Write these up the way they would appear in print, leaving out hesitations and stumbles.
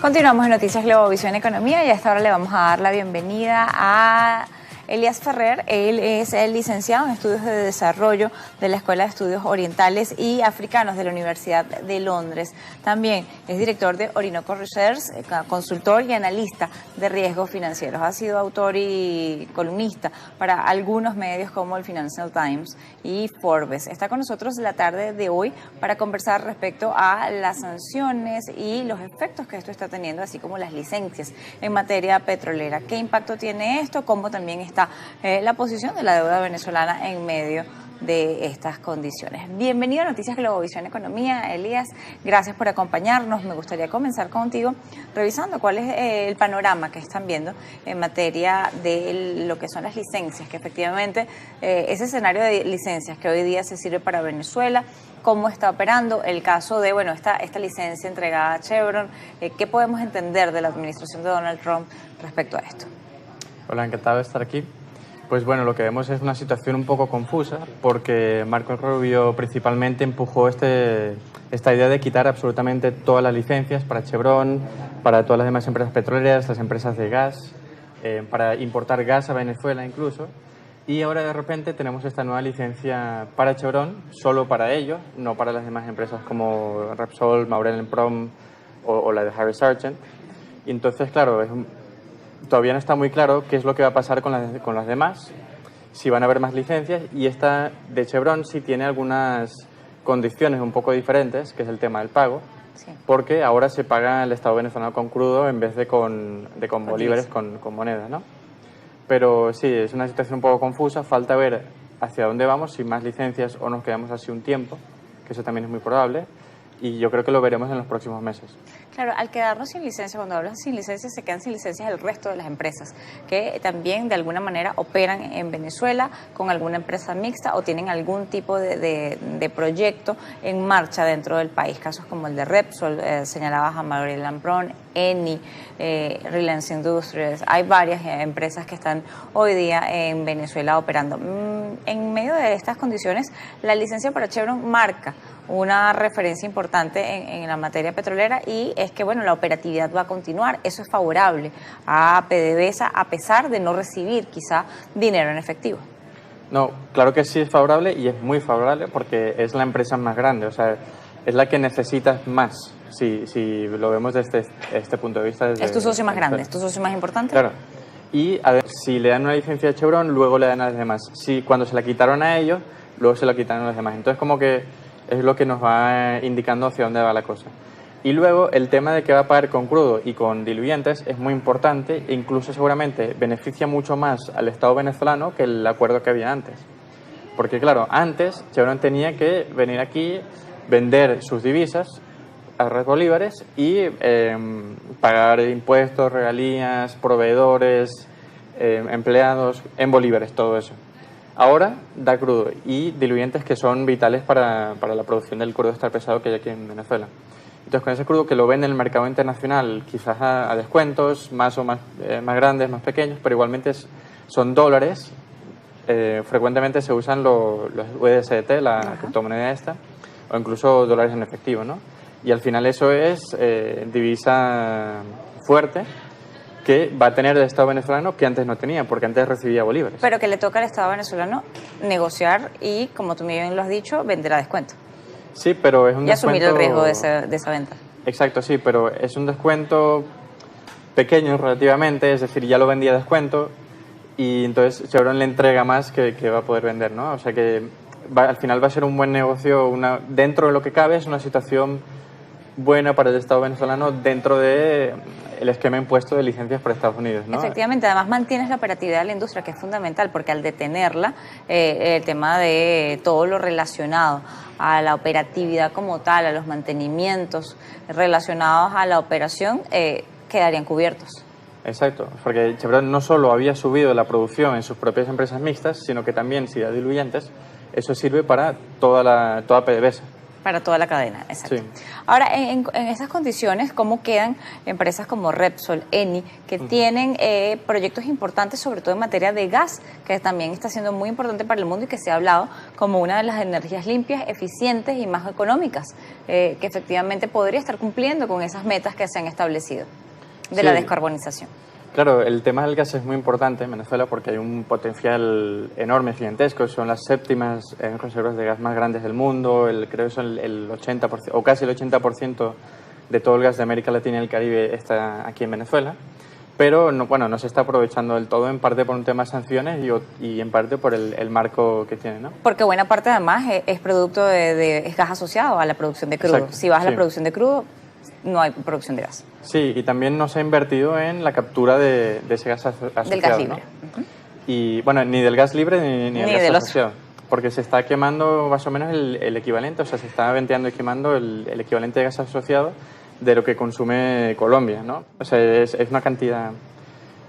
Continuamos en Noticias Globovisión Economía y a esta hora le vamos a dar la bienvenida a Elías Ferrer. Él es el licenciado en Estudios de Desarrollo de la Escuela de Estudios Orientales y Africanos de la Universidad de Londres. También es director de Orinoco Research, consultor y analista de riesgos financieros. Ha sido autor y columnista para algunos medios como el Financial Times y Forbes. Está con nosotros la tarde de hoy para conversar respecto a las sanciones y los efectos que esto está teniendo, así como las licencias en materia petrolera. ¿Qué impacto tiene esto? ¿Cómo también está la posición de la deuda venezolana en medio de estas condiciones? Bienvenido a Noticias Globovisión Economía, Elías. Gracias por acompañarnos. Me gustaría comenzar contigo revisando cuál es el panorama que están viendo en materia de lo que son las licencias, que efectivamente ese escenario de licencias que hoy día se sirve para Venezuela, cómo está operando el caso de, bueno, esta licencia entregada a Chevron. ¿Qué podemos entender de la administración de Donald Trump respecto a esto? Hola, encantado de estar aquí. Pues bueno, lo que vemos es una situación un poco confusa porque Marco Rubio principalmente empujó esta idea de quitar absolutamente todas las licencias para Chevron, para todas las demás empresas petroleras, las empresas de gas, para importar gas a Venezuela incluso. Y ahora de repente tenemos esta nueva licencia para Chevron, solo para ellos, no para las demás empresas como Repsol, Maurel & Prom o la de Harry Sargent. Y entonces, claro, todavía no está muy claro qué es lo que va a pasar con las demás, si van a haber más licencias, y esta de Chevron sí tiene algunas condiciones un poco diferentes, que es el tema del pago, sí, porque ahora se paga el Estado venezolano con crudo en vez de con bolívares, con monedas, ¿no? Pero sí, es una situación un poco confusa, falta ver hacia dónde vamos, si más licencias o nos quedamos así un tiempo, que eso también es muy probable, y yo creo que lo veremos en los próximos meses. Claro, al quedarnos sin licencia, cuando hablas sin licencia, se quedan sin licencias el resto de las empresas que también de alguna manera operan en Venezuela con alguna empresa mixta o tienen algún tipo de proyecto en marcha dentro del país. Casos como el de Repsol, señalabas a Maurel & Prom, Eni, Reliance Industries. Hay varias empresas que están hoy día en Venezuela operando. En medio de estas condiciones, la licencia para Chevron marca una referencia importante en la materia petrolera, y es que, bueno, la operatividad va a continuar. Eso es favorable a PDVSA a pesar de no recibir quizá dinero en efectivo. No, claro que sí es favorable, y es muy favorable porque es la empresa más grande, o sea, es la que necesitas más, si lo vemos desde este punto de vista. Es tu socio más grande, es tu socio más importante. Claro. Y si le dan una licencia a Chevron, luego le dan a los demás. Cuando se la quitaron a ellos, luego se la quitaron a los demás. Entonces, como que es lo que nos va indicando hacia dónde va la cosa. Y luego el tema de que va a pagar con crudo y con diluyentes es muy importante, e incluso seguramente beneficia mucho más al Estado venezolano que el acuerdo que había antes. Porque claro, antes Chevron tenía que venir aquí, vender sus divisas a red bolívares y pagar impuestos, regalías, proveedores, empleados en bolívares, todo eso. Ahora da crudo y diluyentes que son vitales para la producción del crudo estar pesado que hay aquí en Venezuela. Entonces, con ese crudo que lo ven en el mercado internacional, quizás a descuentos, más grandes, más pequeños, pero igualmente son dólares. Frecuentemente se usan los USDT, la criptomoneda esta, o incluso dólares en efectivo, ¿no? Y al final eso es divisa fuerte que va a tener el Estado venezolano que antes no tenía, porque antes recibía bolívares. Pero que le toca al Estado venezolano negociar y, como tú bien lo has dicho, vender a descuento. Sí, pero es un descuento... Y asumir el riesgo de esa venta. Exacto, sí, pero es un descuento pequeño relativamente, es decir, ya lo vendía a descuento y entonces Chevron le entrega más que va a poder vender, ¿no? O sea que al final va a ser un buen negocio, dentro de lo que cabe es una situación buena para el Estado venezolano dentro de el esquema impuesto de licencias para Estados Unidos, ¿no? Efectivamente, además mantienes la operatividad de la industria, que es fundamental, porque al detenerla, el tema de todo lo relacionado a la operatividad como tal, a los mantenimientos relacionados a la operación, quedarían cubiertos. Exacto, porque Chevron no solo había subido la producción en sus propias empresas mixtas, sino que también, si da diluyentes, eso sirve para toda PDVSA. Para toda la cadena, exacto. Sí. Ahora, en esas condiciones, ¿cómo quedan empresas como Repsol, Eni, que tienen proyectos importantes, sobre todo en materia de gas, que también está siendo muy importante para el mundo y que se ha hablado como una de las energías limpias, eficientes y más económicas, que efectivamente podría estar cumpliendo con esas metas que se han establecido de la descarbonización? Claro, el tema del gas es muy importante en Venezuela porque hay un potencial enorme, gigantesco. Son las séptimas reservas de gas más grandes del mundo. Creo que son el 80%, o casi el 80% de todo el gas de América Latina y el Caribe está aquí en Venezuela. Pero no se está aprovechando del todo, en parte por un tema de sanciones y en parte por el marco que tiene, ¿no? Porque buena parte además es producto es gas asociado a la producción de crudo. Exacto, Si vas a la sí. producción de crudo, no hay producción de gas. Sí, y también no se ha invertido en la captura de ese gas asociado. Del gas libre. ¿No? Y bueno, ni del gas libre ni del gas del otro. asociado. Porque se está quemando más o menos el equivalente, o sea, se está venteando y quemando el equivalente de gas asociado de lo que consume Colombia, ¿no? O sea, es una cantidad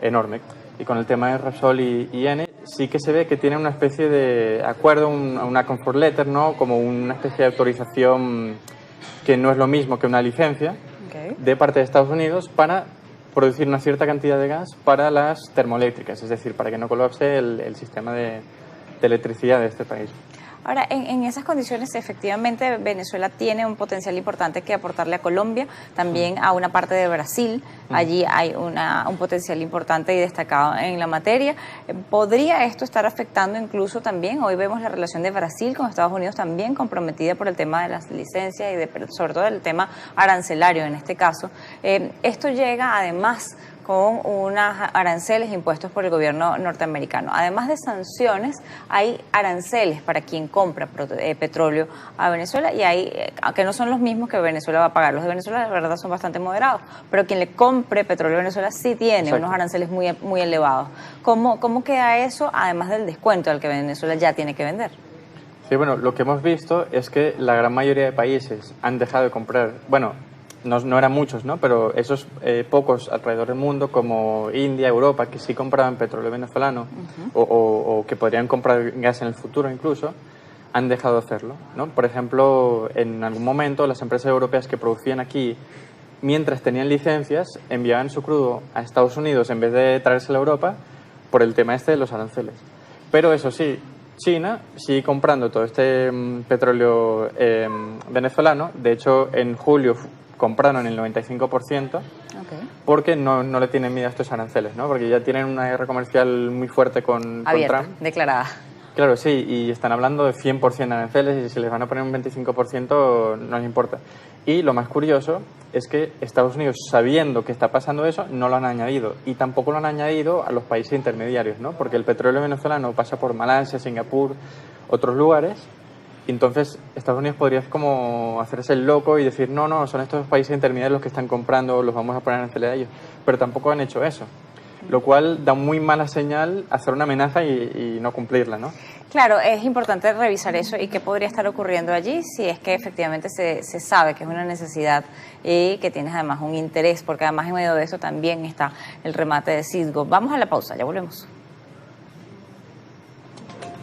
enorme. Y con el tema de Repsol y Eni, sí que se ve que tiene una especie de acuerdo, una comfort letter, ¿no? Como una especie de autorización que no es lo mismo que una licencia de parte de Estados Unidos para producir una cierta cantidad de gas para las termoeléctricas, es decir, para que no colapse el sistema de electricidad de este país. Ahora, en esas condiciones, efectivamente, Venezuela tiene un potencial importante que aportarle a Colombia, también a una parte de Brasil. Allí hay un potencial importante y destacado en la materia. ¿Podría esto estar afectando incluso también? Hoy vemos la relación de Brasil con Estados Unidos también comprometida por el tema de las licencias y sobre todo el tema arancelario en este caso. Esto llega además con unos aranceles impuestos por el gobierno norteamericano. Además de sanciones, hay aranceles para quien compra petróleo a Venezuela y aunque no son los mismos que Venezuela va a pagar. Los de Venezuela, la verdad, son bastante moderados, pero quien le compre petróleo a Venezuela sí tiene unos aranceles muy, muy elevados. ¿Cómo queda eso, además del descuento al que Venezuela ya tiene que vender? Sí, bueno, lo que hemos visto es que la gran mayoría de países han dejado de comprar, no eran muchos, ¿no? Pero esos pocos alrededor del mundo, como India, Europa, que sí compraban petróleo venezolano o que podrían comprar gas en el futuro incluso, han dejado de hacerlo, ¿no? Por ejemplo, en algún momento las empresas europeas que producían aquí, mientras tenían licencias, enviaban su crudo a Estados Unidos en vez de traérselo a Europa por el tema de los aranceles. Pero eso sí, China sigue comprando todo este petróleo venezolano. De hecho, en julio compraron el 95% porque no le tienen miedo a estos aranceles, ¿no? Porque ya tienen una guerra comercial muy fuerte con Trump. Declarada. Claro, sí, y están hablando de 100% de aranceles y si les van a poner un 25% no les importa. Y lo más curioso es que Estados Unidos, sabiendo que está pasando eso, no lo han añadido. Y tampoco lo han añadido a los países intermediarios, ¿no? Porque el petróleo venezolano pasa por Malasia, Singapur, otros lugares. Y entonces Estados Unidos podría como hacerse el loco y decir, no, son estos países intermediarios los que están comprando, los vamos a poner aranceles a ellos. Pero tampoco han hecho eso. Lo cual da muy mala señal hacer una amenaza y no cumplirla, ¿no? Claro, es importante revisar eso y qué podría estar ocurriendo allí si es que efectivamente se sabe que es una necesidad y que tienes además un interés, porque además en medio de eso también está el remate de Citgo. Vamos a la pausa, ya volvemos.